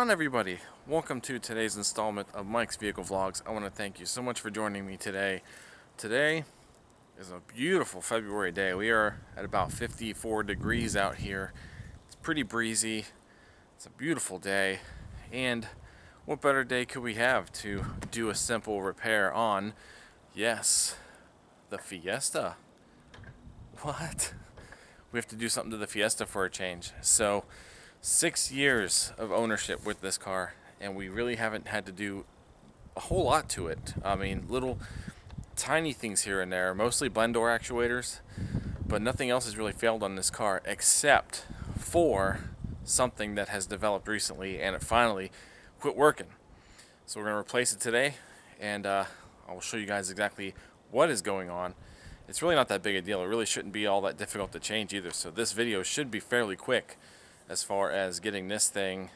on, everybody? Welcome to today's installment of Mike's Vehicle Vlogs. I want to thank you so much for joining me today. Today is a beautiful February day. We are at about 54 degrees out here. It's pretty breezy. It's a beautiful day. And what better day could we have to do a simple repair on, yes, the Fiesta. What? We have to do something to the Fiesta for a change. So 6 years of ownership with this car, and we really haven't had to do a whole lot to it. I mean, little tiny things here and there, mostly blend door actuators, but nothing else has really failed on this car except for something that has developed recently, and it finally quit working. So we're going to replace it today, and I will show you guys exactly what is going on. It's really not that big a deal. It really shouldn't be all that difficult to change either, so this video should be fairly quick as far as getting this thing,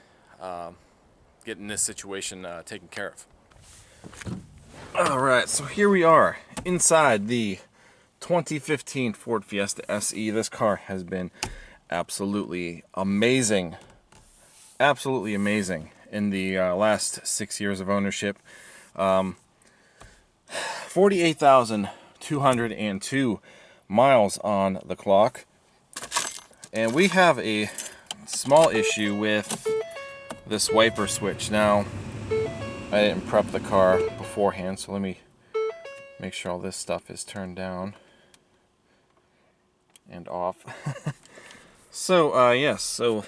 getting this situation taken care of. Alright, so here we are inside the 2015 Ford Fiesta SE. This car has been absolutely amazing. Absolutely amazing in the last 6 years of ownership. 48,202 miles on the clock. And we have a small issue with this wiper switch. Now, I didn't prep the car beforehand, so let me make sure all this stuff is turned down and off. So, yes, so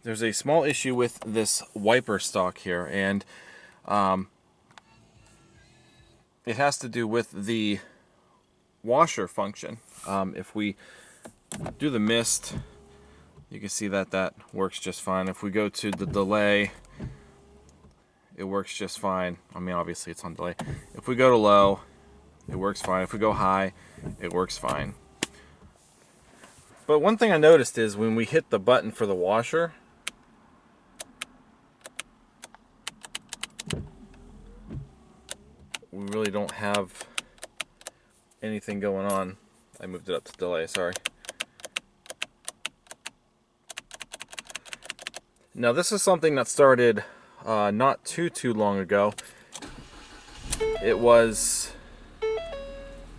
there's a small issue with this wiper stock here, and it has to do with the washer function. If we do the mist, you can see that that works just fine. If we go to the delay, it works just fine. I mean, obviously it's on delay. If we go to low, it works fine. If we go high, it works fine. But one thing I noticed is when we hit the button for the washer, we really don't have anything going on. I moved it up to delay, sorry. Now this is something that started not too long ago. It was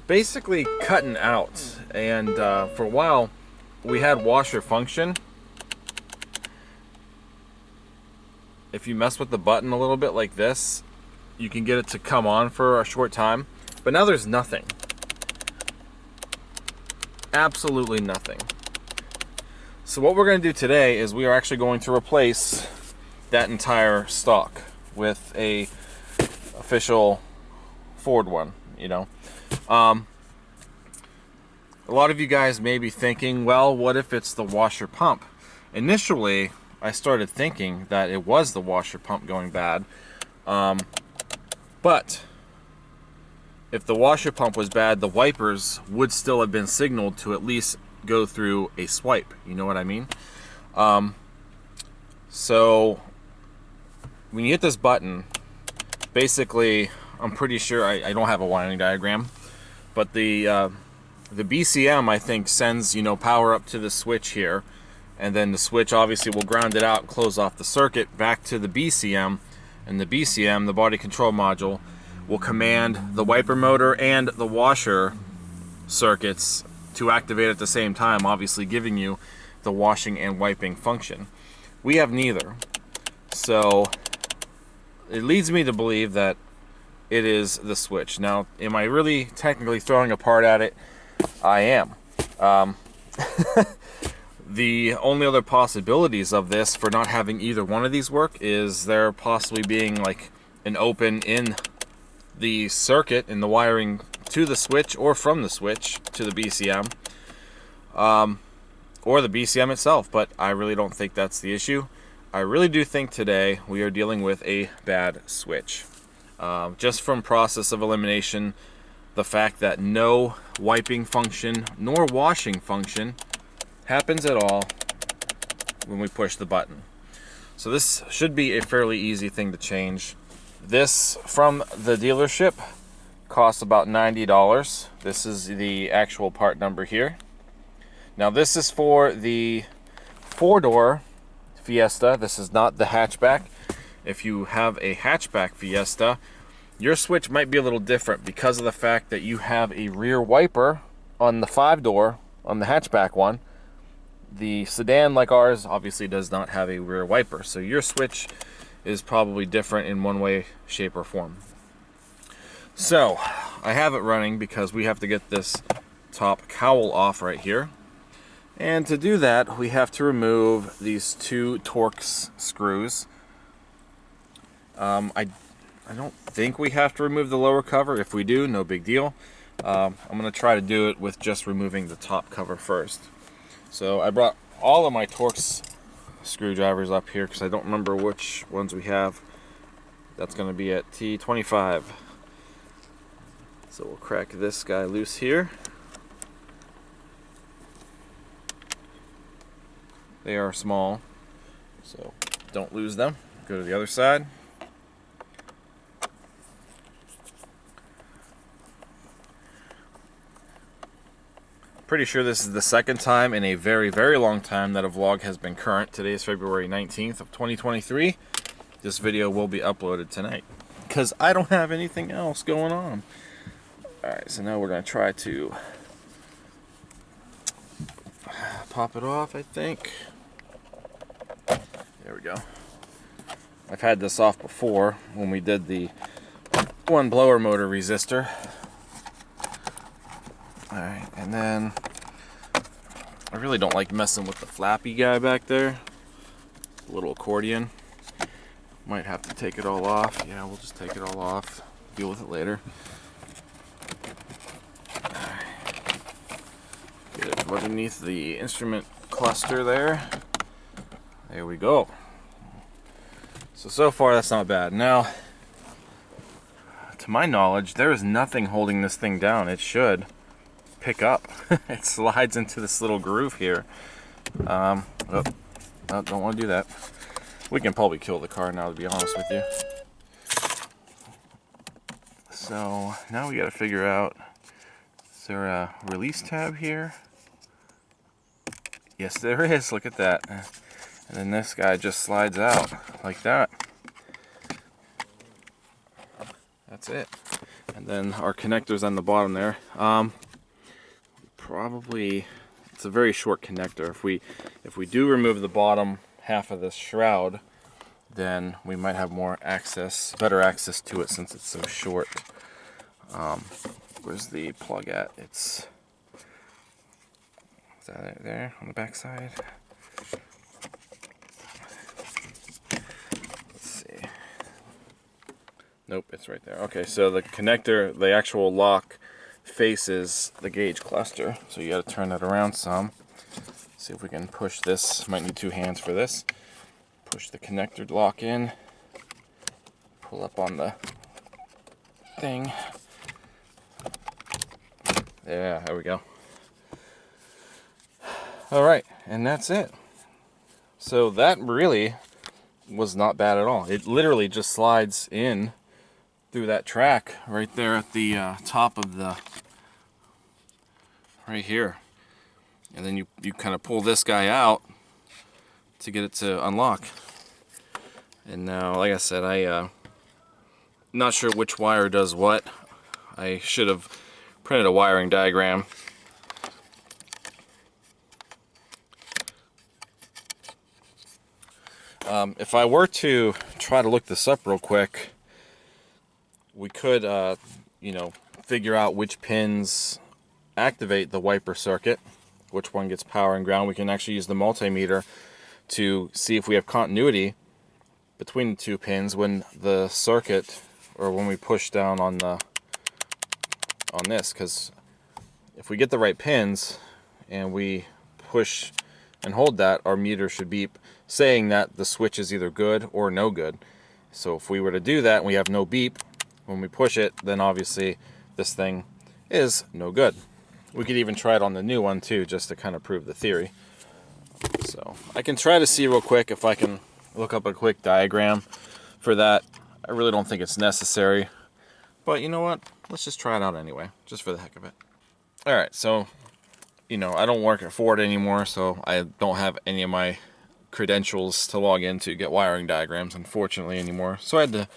basically cutting out, and for a while we had washer function. If you mess with the button a little bit like this, you can get it to come on for a short time, but now there's nothing. Absolutely nothing. So what we're going to do today is we are actually going to replace that entire stock with a official Ford one, you know. A lot of you guys may be thinking, well, what if it's the washer pump? Initially, I started thinking that it was the washer pump going bad. But if the washer pump was bad, the wipers would still have been signaled to at least go through a swipe, you know what I mean? So when you hit this button, basically, I'm pretty sure, I don't have a wiring diagram, but the BCM, I think, sends, you know, power up to the switch here, and then the switch obviously will ground it out, close off the circuit back to the BCM, and the BCM, the body control module, will command the wiper motor and the washer circuits to activate at the same time, obviously giving you the washing and wiping function. We have neither. So it leads me to believe that it is the switch. Now, am I really technically throwing a part at it? I am. The only other possibilities of this for not having either one of these work is there possibly being like an open in the circuit in the wiring to the switch, or from the switch to the BCM, or the BCM itself, but I really don't think that's the issue. I really do think today we are dealing with a bad switch. Just from process of elimination, the fact that no wiping function nor washing function happens at all when we push the button. So this should be a fairly easy thing to change. This from the dealership costs about $90. This is the actual part number here. Now this is for the 4-door Fiesta. This is not the hatchback. if you have a hatchback Fiesta, your switch might be a little different because of the fact that you have a rear wiper on the 5-door, on the hatchback one. The sedan, like ours, obviously does not have a rear wiper, so your switch is probably different in one way, shape, or form. So I have it running because we have to get this top cowl off right here, and to do that we have to remove these 2 Torx screws. I don't think we have to remove the lower cover. If we do, no big deal. I'm going to try to do it with just removing the top cover first. So I brought all of my Torx screwdrivers up here because I don't remember which ones we have. That's going to be at T25. So we'll crack this guy loose here. They are small, so don't lose them. Go to the other side. Pretty sure this is the second time in a very, very long time that a vlog has been current. Today is February 19th of 2023. This video will be uploaded tonight because I don't have anything else going on. Alright, so now we're going to try to pop it off, I think. There we go. I've had this off before when we did the one blower motor resistor. Alright, and then I really don't like messing with the flappy guy back there. The little accordion. Might have to take it all off. Yeah, we'll just take it all off. Deal with it later. Get it underneath the instrument cluster there. There we go. So far that's not bad. Now, to my knowledge, there is nothing holding this thing down. It should pick up. It slides into this little groove here. Oh, don't want to do that. We can probably kill the car now, to be honest with you. So now we got to figure out, is there a release tab here? Yes, there is. Look at that. And then this guy just slides out like that. That's it. And then our connector's on the bottom there. Probably, it's a very short connector. If we do remove the bottom half of this shroud, then we might have more access, better access to it since it's so short. Where's the plug at? Is that it there on the back side? Let's see. Nope, it's right there. Okay, so the connector, the actual lock, faces the gauge cluster, so you got to turn that around some. See if we can push this. Might need 2 hands for this. Push the connector lock in, pull up on the thing. Yeah, there we go. Alright, and that's it. So that really was not bad at all. It literally just slides in through that track right there at the top of the, right here. And then you kind of pull this guy out to get it to unlock. And now, like I said, not sure which wire does what. I should have printed a wiring diagram. If I were to try to look this up real quick, we could, you know, figure out which pins activate the wiper circuit, which one gets power and ground. We can actually use the multimeter to see if we have continuity between the 2 pins when the circuit, or when we push down on this, because if we get the right pins and we push and hold that, our meter should beep saying that the switch is either good or no good. So if we were to do that and we have no beep when we push it, then obviously this thing is no good. We could even try it on the new one too, just to kind of prove the theory. So I can try to see real quick if I can look up a quick diagram for that. I really don't think it's necessary, but you know what? Let's just try it out anyway, just for the heck of it. Alright, so, you know, I don't work at Ford anymore, so I don't have any of my credentials to log in to get wiring diagrams, unfortunately, anymore. So I had to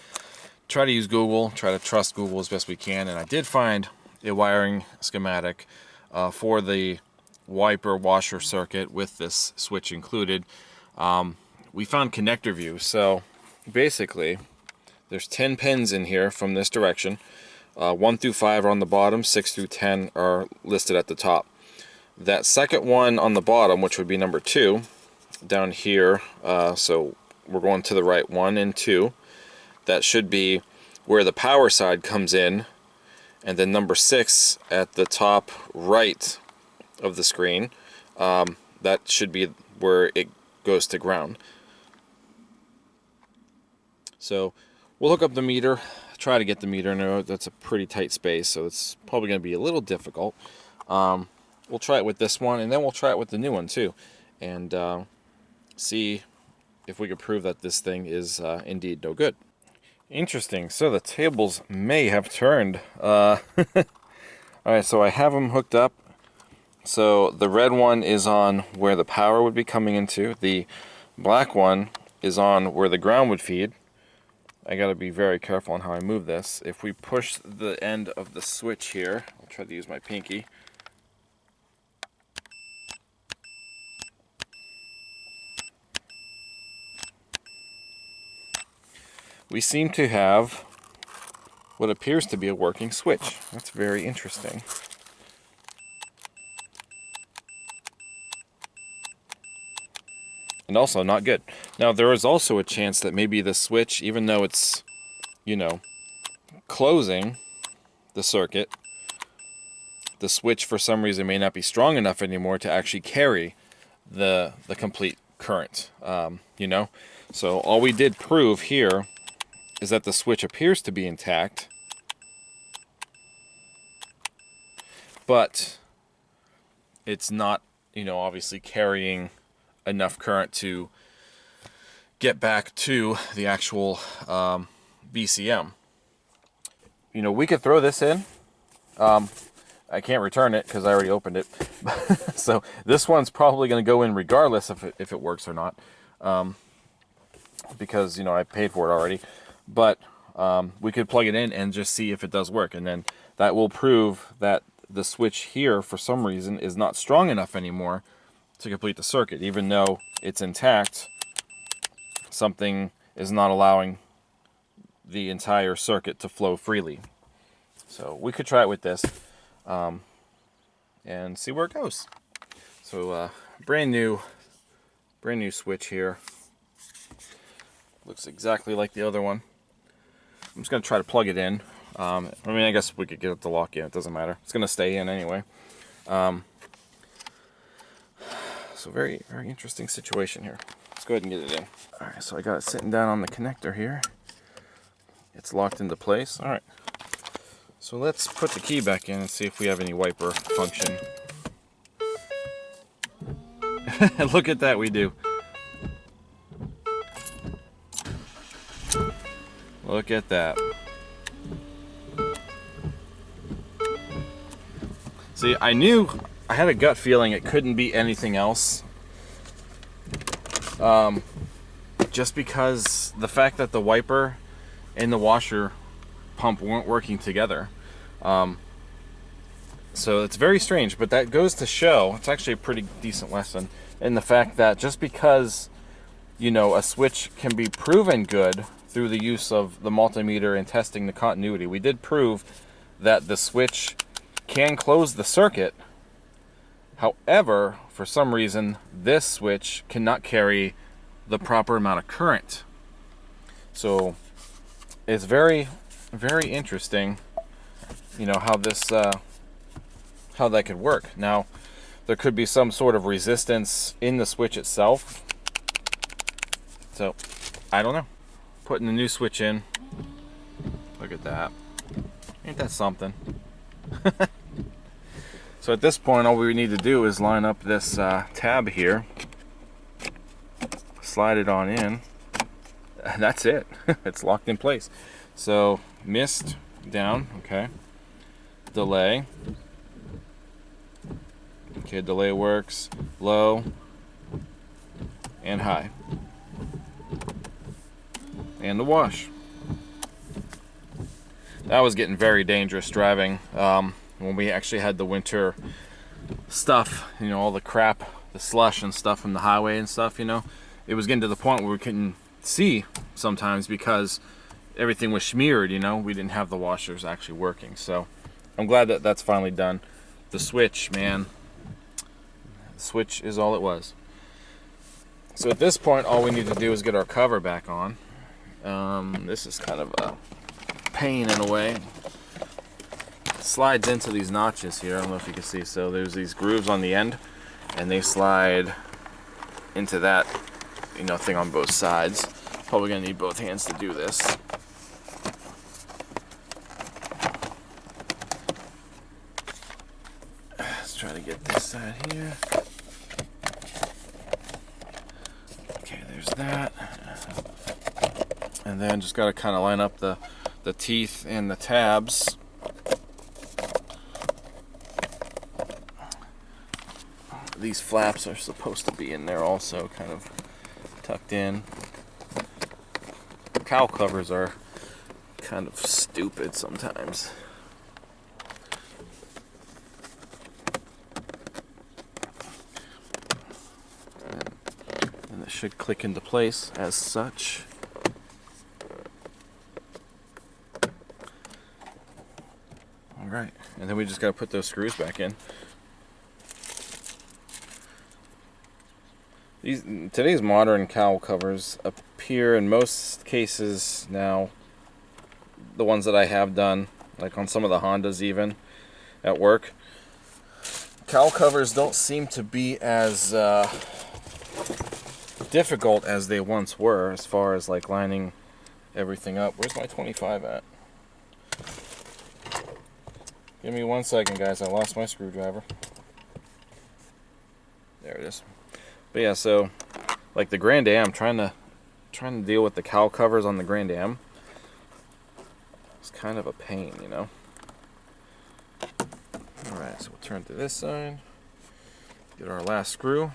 try to use Google, try to trust Google as best we can, and I did find a wiring schematic for the wiper washer circuit with this switch included. We found connector view. So basically, there's 10 pins in here from this direction. 1 through 5 are on the bottom, 6 through 10 are listed at the top. That second one on the bottom, which would be number 2, down here, so we're going to the right, 1 and 2, that should be where the power side comes in, and then number 6 at the top right of the screen, that should be where it goes to ground. So we'll hook up the meter, try to get the meter. I know that's a pretty tight space, so it's probably going to be a little difficult. We'll try it with this one, and then we'll try it with the new one too, and see if we can prove that this thing is indeed no good. Interesting. So the tables may have turned. Alright, so I have them hooked up. So the red one is on where the power would be coming into. The black one is on where the ground would feed. I gotta be very careful on how I move this. If we push the end of the switch here, I'll try to use my pinky. We seem to have what appears to be a working switch. That's very interesting. And also not good. Now there is also a chance that maybe the switch, even though it's, you know, closing the circuit, the switch for some reason may not be strong enough anymore to actually carry the complete current, you know. So all we did prove here is that the switch appears to be intact, but it's not, you know, obviously carrying enough current to get back to the actual BCM. You know, we could throw this in. I can't return it because I already opened it. So this one's probably going to go in regardless if it works or not, because, you know, I paid for it already. But we could plug it in and just see if it does work, and then that will prove that the switch here for some reason is not strong enough anymore to complete the circuit. Even though it's intact, something is not allowing the entire circuit to flow freely. So we could try it with this and see where it goes. So brand new switch here. Looks exactly like the other one. I'm just going to try to plug it in. I mean, I guess we could get it to lock in. It doesn't matter. It's going to stay in anyway. So very, very interesting situation here. Let's go ahead and get it in. Alright, so I got it sitting down on the connector here. It's locked into place. Alright. So let's put the key back in and see if we have any wiper function. Look at that, we do. Look at that. See, I had a gut feeling it couldn't be anything else. Just because the fact that the wiper and the washer pump weren't working together. So it's very strange, but that goes to show, it's actually a pretty decent lesson in the fact that just because, you know, a switch can be proven good through the use of the multimeter and testing the continuity. We did prove that the switch can close the circuit. However, for some reason, this switch cannot carry the proper amount of current. So it's very, very interesting, you know, how this, how that could work. Now, there could be some sort of resistance in the switch itself. So, I don't know. Putting the new switch in. Look at that. Ain't that something? So at this point, all we need to do is line up this tab here. Slide it on in. That's it. It's locked in place. So, mist down. Okay. Delay. Okay, delay works. Low. and high. And the wash. That was getting very dangerous driving when we actually had the winter stuff, you know, all the crap, the slush and stuff from the highway and stuff, you know. It was getting to the point where we couldn't see sometimes because everything was smeared, you know. We didn't have the washers actually working. So I'm glad that that's finally done. The switch, man. The switch is all it was. So at this point, all we need to do is get our cover back on. This is kind of a pain in a way. It slides into these notches here. I don't know if you can see. So there's these grooves on the end, and they slide into that, you know, thing on both sides. Probably gonna need both hands to do this. Let's try to get this side here. Okay, there's that. And then just gotta kind of line up the teeth and the tabs. These flaps are supposed to be in there also, kind of tucked in. Cowl covers are kind of stupid sometimes. And it should click into place as such. Alright, and then we just gotta put those screws back in. Today's modern cowl covers appear in most cases now, the ones that I have done, like on some of the Hondas even, at work. Cowl covers don't seem to be as difficult as they once were as far as like lining everything up. Where's my 25 at? Give me 1 second, guys. I lost my screwdriver. There it is. But yeah, so like the Grand Am, trying to deal with the cowl covers on the Grand Am, it's kind of a pain, you know. All right, so we'll turn to this side. Get our last screw.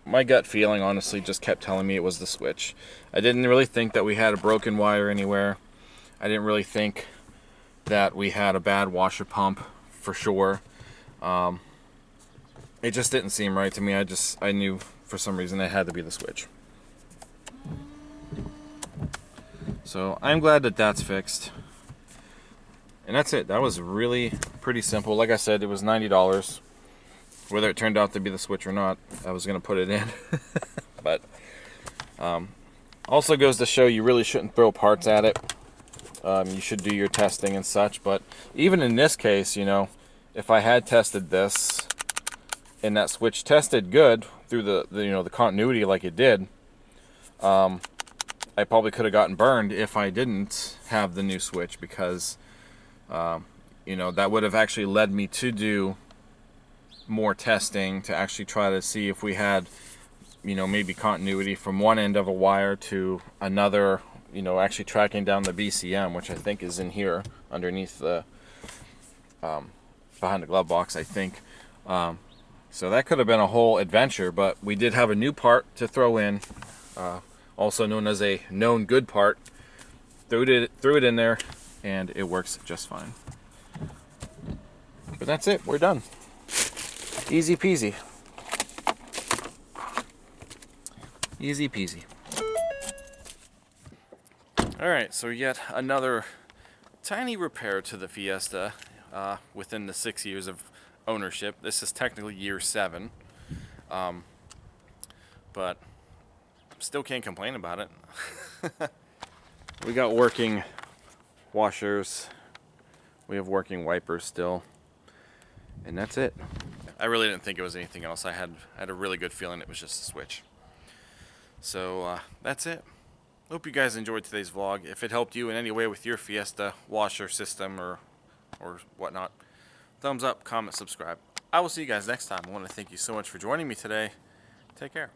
My gut feeling, honestly, just kept telling me it was the switch. I didn't really think that we had a broken wire anywhere. I didn't really think that we had a bad washer pump for sure. It just didn't seem right to me. I knew for some reason it had to be the switch. So I'm glad that that's fixed. And that's it. That was really pretty simple. Like I said, it was $90. Whether it turned out to be the switch or not, I was going to put it in. But also goes to show you really shouldn't throw parts at it. You should do your testing and such. But even in this case, you know, if I had tested this and that switch tested good through the you know, the continuity like it did, I probably could have gotten burned if I didn't have the new switch, because you know, that would have actually led me to do more testing to actually try to see if we had, you know, maybe continuity from one end of a wire to another, you know, actually tracking down the BCM, which I think is in here underneath the behind the glove box, I think. So that could have been a whole adventure, but we did have a new part to throw in, also known as a known good part. Threw it in there, and it works just fine. But that's it. We're done. Easy peasy. Easy peasy. Alright, so yet another tiny repair to the Fiesta within the 6 years of ownership. This is technically year 7. But still can't complain about it. We got working washers. We have working wipers still. And that's it. I really didn't think it was anything else. I had a really good feeling it was just a switch. So that's it. Hope you guys enjoyed today's vlog. If it helped you in any way with your Fiesta washer system or whatnot, thumbs up, comment, subscribe. I will see you guys next time. I want to thank you so much for joining me today. Take care.